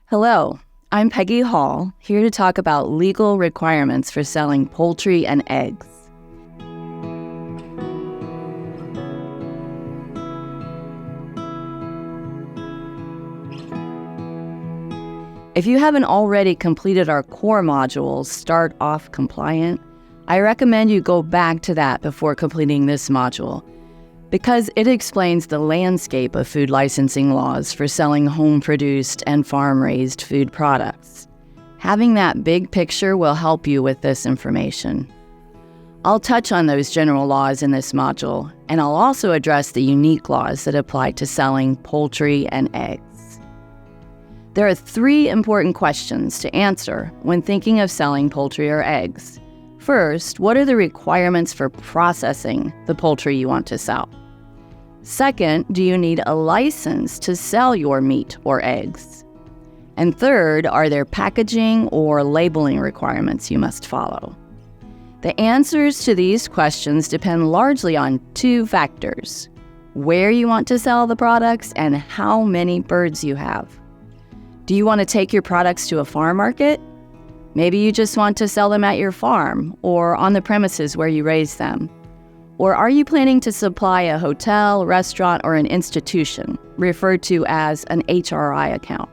Hello, I'm Peggy Hall, here to talk about legal requirements for selling poultry and eggs. If you haven't already completed our core modules, Start Off Compliant, I recommend you go back to that before completing this module, because it explains the landscape of food licensing laws for selling home-produced and farm-raised food products. Having that big picture will help you with this information. I'll touch on those general laws in this module, and I'll also address the unique laws that apply to selling poultry and eggs. There are 3 important questions to answer when thinking of selling poultry or eggs. First, what are the requirements for processing the poultry you want to sell? Second, do you need a license to sell your meat or eggs? And third, are there packaging or labeling requirements you must follow? The answers to these questions depend largely on 2 factors: where you want to sell the products and how many birds you have. Do you want to take your products to a farm market? Maybe you just want to sell them at your farm or on the premises where you raise them. Or are you planning to supply a hotel, restaurant, or an institution, referred to as an HRI account?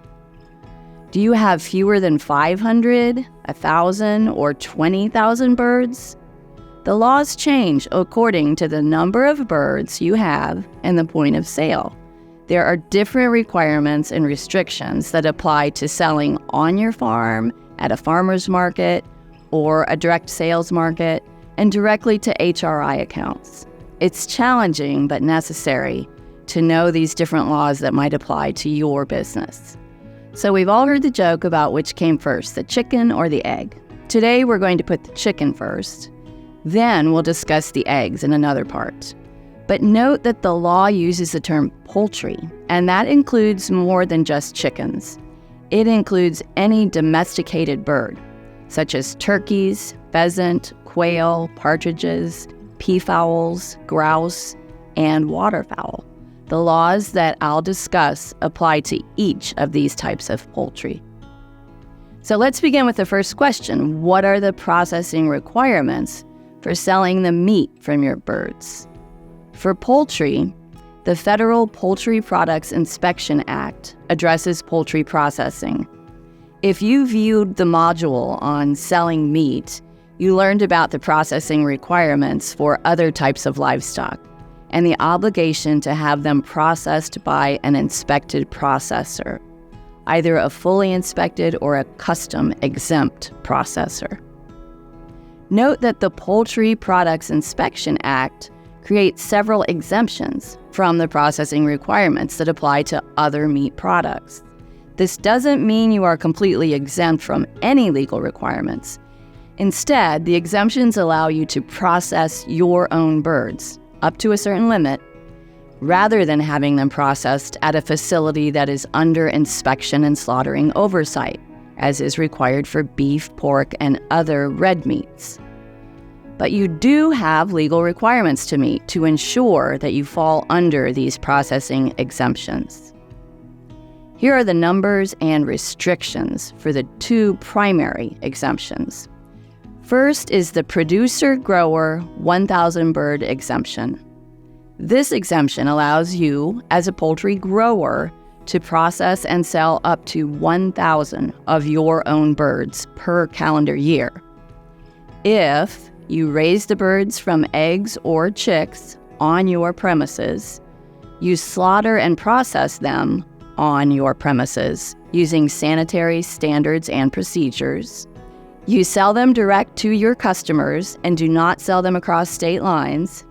Do you have fewer than 500, 1,000, or 20,000 birds? The laws change according to the number of birds you have and the point of sale. There are different requirements and restrictions that apply to selling on your farm, at a farmer's market, or a direct sales market, and directly to HRI accounts. It's challenging but necessary to know these different laws that might apply to your business. So we've all heard the joke about which came first, the chicken or the egg. Today we're going to put the chicken first. Then we'll discuss the eggs in another part. But note that the law uses the term poultry, and that includes more than just chickens. It includes any domesticated bird, such as turkeys, pheasant, quail, partridges, peafowls, grouse, and waterfowl. The laws that I'll discuss apply to each of these types of poultry. So let's begin with the first question. What are the processing requirements for selling the meat from your birds? For poultry, the Federal Poultry Products Inspection Act addresses poultry processing. If you viewed the module on selling meat, you learned about the processing requirements for other types of livestock and the obligation to have them processed by an inspected processor, either a fully inspected or a custom exempt processor. Note that the Poultry Products Inspection Act creates several exemptions from the processing requirements that apply to other meat products. This doesn't mean you are completely exempt from any legal requirements. Instead, the exemptions allow you to process your own birds, up to a certain limit, rather than having them processed at a facility that is under inspection and slaughtering oversight, as is required for beef, pork, and other red meats. But you do have legal requirements to meet to ensure that you fall under these processing exemptions. Here are the numbers and restrictions for the 2 primary exemptions. First is the producer-grower 1,000 bird exemption. This exemption allows you, as a poultry grower, to process and sell up to 1,000 of your own birds per calendar year. If you raise the birds from eggs or chicks on your premises, you slaughter and process them on your premises using sanitary standards and procedures, you sell them direct to your customers and do not sell them across state lines,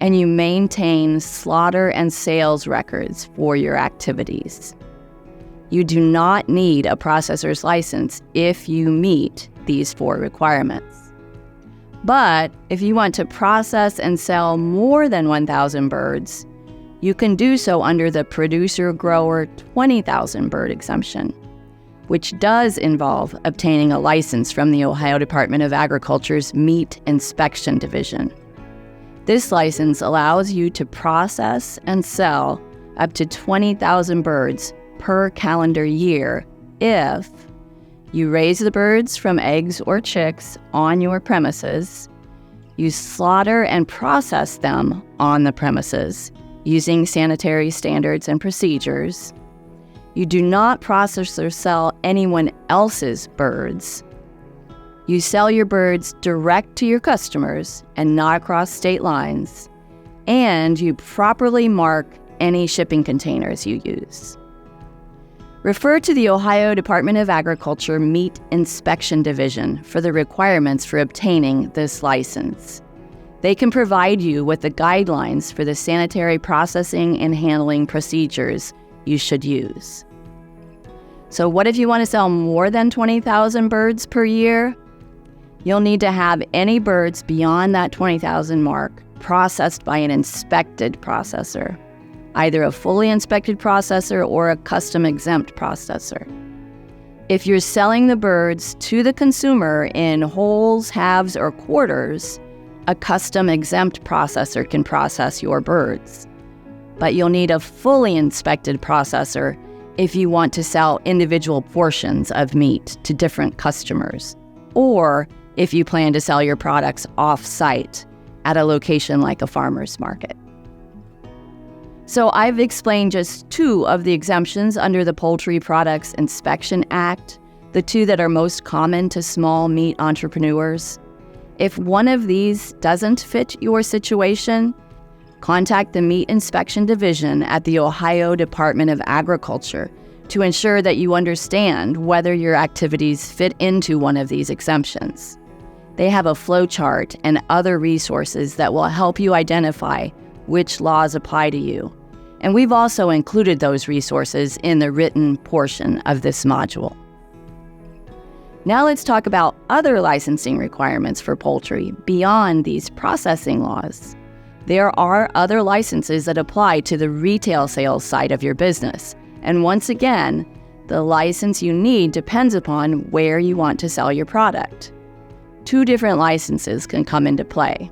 and you maintain slaughter and sales records for your activities. You do not need a processor's license if you meet these 4 requirements. But if you want to process and sell more than 1,000 birds, you can do so under the producer-grower 20,000 bird exemption, which does involve obtaining a license from the Ohio Department of Agriculture's Meat Inspection Division. This license allows you to process and sell up to 20,000 birds per calendar year if you raise the birds from eggs or chicks on your premises, you slaughter and process them on the premises using sanitary standards and procedures, you do not process or sell anyone else's birds, you sell your birds direct to your customers and not across state lines, and you properly mark any shipping containers you use. Refer to the Ohio Department of Agriculture Meat Inspection Division for the requirements for obtaining this license. They can provide you with the guidelines for the sanitary processing and handling procedures you should use. So what if you want to sell more than 20,000 birds per year? You'll need to have any birds beyond that 20,000 mark processed by an inspected processor, either a fully inspected processor or a custom exempt processor. If you're selling the birds to the consumer in wholes, halves, or quarters, a custom exempt processor can process your birds. But you'll need a fully inspected processor if you want to sell individual portions of meat to different customers, or if you plan to sell your products off-site at a location like a farmer's market. So I've explained just 2 of the exemptions under the Poultry Products Inspection Act, the 2 that are most common to small meat entrepreneurs. If one of these doesn't fit your situation, contact the Meat Inspection Division at the Ohio Department of Agriculture to ensure that you understand whether your activities fit into one of these exemptions. They have a flowchart and other resources that will help you identify which laws apply to you. And we've also included those resources in the written portion of this module. Now let's talk about other licensing requirements for poultry beyond these processing laws. There are other licenses that apply to the retail sales side of your business. And once again, the license you need depends upon where you want to sell your product. 2 different licenses can come into play.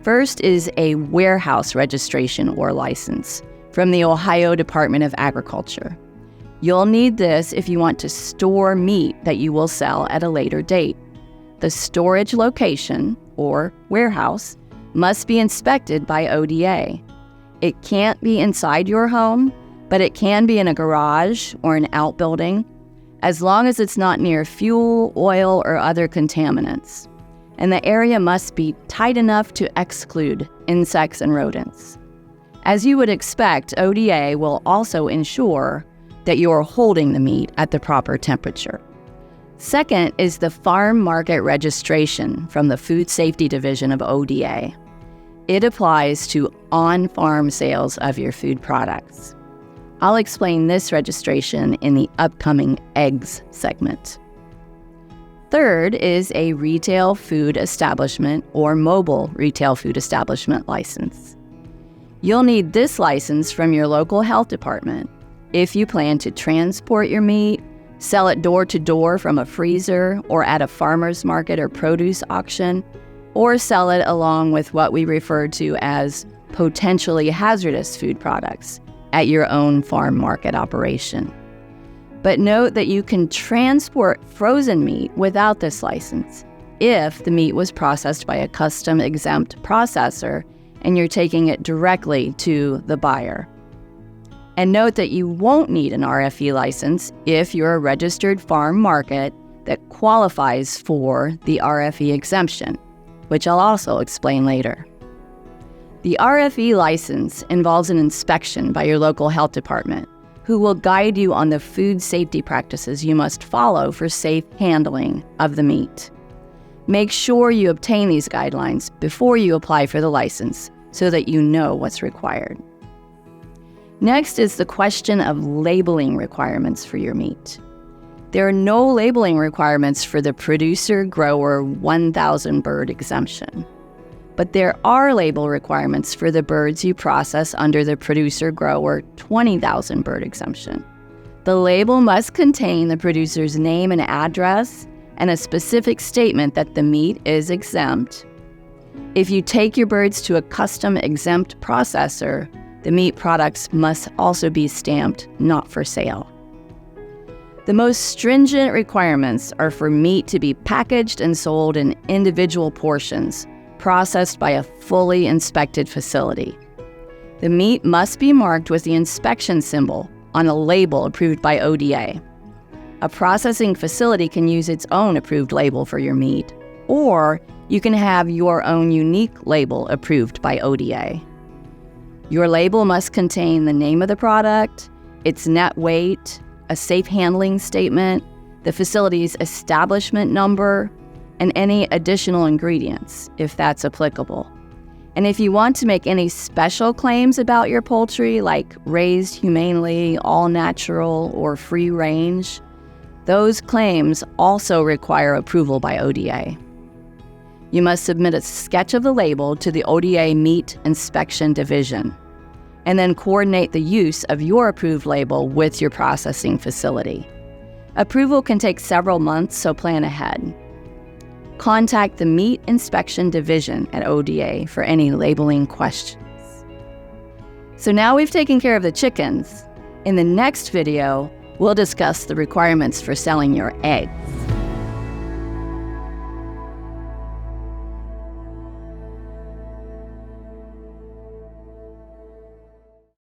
First is a warehouse registration or license from the Ohio Department of Agriculture. You'll need this if you want to store meat that you will sell at a later date. The storage location, or warehouse, must be inspected by ODA. It can't be inside your home, but it can be in a garage or an outbuilding, as long as it's not near fuel, oil, or other contaminants. And the area must be tight enough to exclude insects and rodents. As you would expect, ODA will also ensure that you are holding the meat at the proper temperature. Second is the farm market registration from the Food Safety Division of ODA. It applies to on-farm sales of your food products. I'll explain this registration in the upcoming eggs segment. Third is a retail food establishment or mobile retail food establishment license. You'll need this license from your local health department if you plan to transport your meat, sell it door to door from a freezer or at a farmer's market or produce auction, or sell it along with what we refer to as potentially hazardous food products at your own farm market operation. But note that you can transport frozen meat without this license if the meat was processed by a custom exempt processor and you're taking it directly to the buyer. And note that you won't need an RFE license if you're a registered farm market that qualifies for the RFE exemption, which I'll also explain later. The RFE license involves an inspection by your local health department, who will guide you on the food safety practices you must follow for safe handling of the meat. Make sure you obtain these guidelines before you apply for the license so that you know what's required. Next is the question of labeling requirements for your meat. There are no labeling requirements for the producer-grower 1,000 bird exemption, but there are label requirements for the birds you process under the producer-grower 20,000 bird exemption. The label must contain the producer's name and address and a specific statement that the meat is exempt. If you take your birds to a custom exempt processor, the meat products must also be stamped not for sale. The most stringent requirements are for meat to be packaged and sold in individual portions, processed by a fully inspected facility. The meat must be marked with the inspection symbol on a label approved by ODA. A processing facility can use its own approved label for your meat, or you can have your own unique label approved by ODA. Your label must contain the name of the product, its net weight, a safe handling statement, the facility's establishment number, and any additional ingredients, if that's applicable. And if you want to make any special claims about your poultry, like raised humanely, all natural, or free range, those claims also require approval by ODA. You must submit a sketch of the label to the ODA Meat Inspection Division, and then coordinate the use of your approved label with your processing facility. Approval can take several months, so plan ahead. Contact the Meat Inspection Division at ODA for any labeling questions. So now we've taken care of the chickens. In the next video, we'll discuss the requirements for selling your eggs.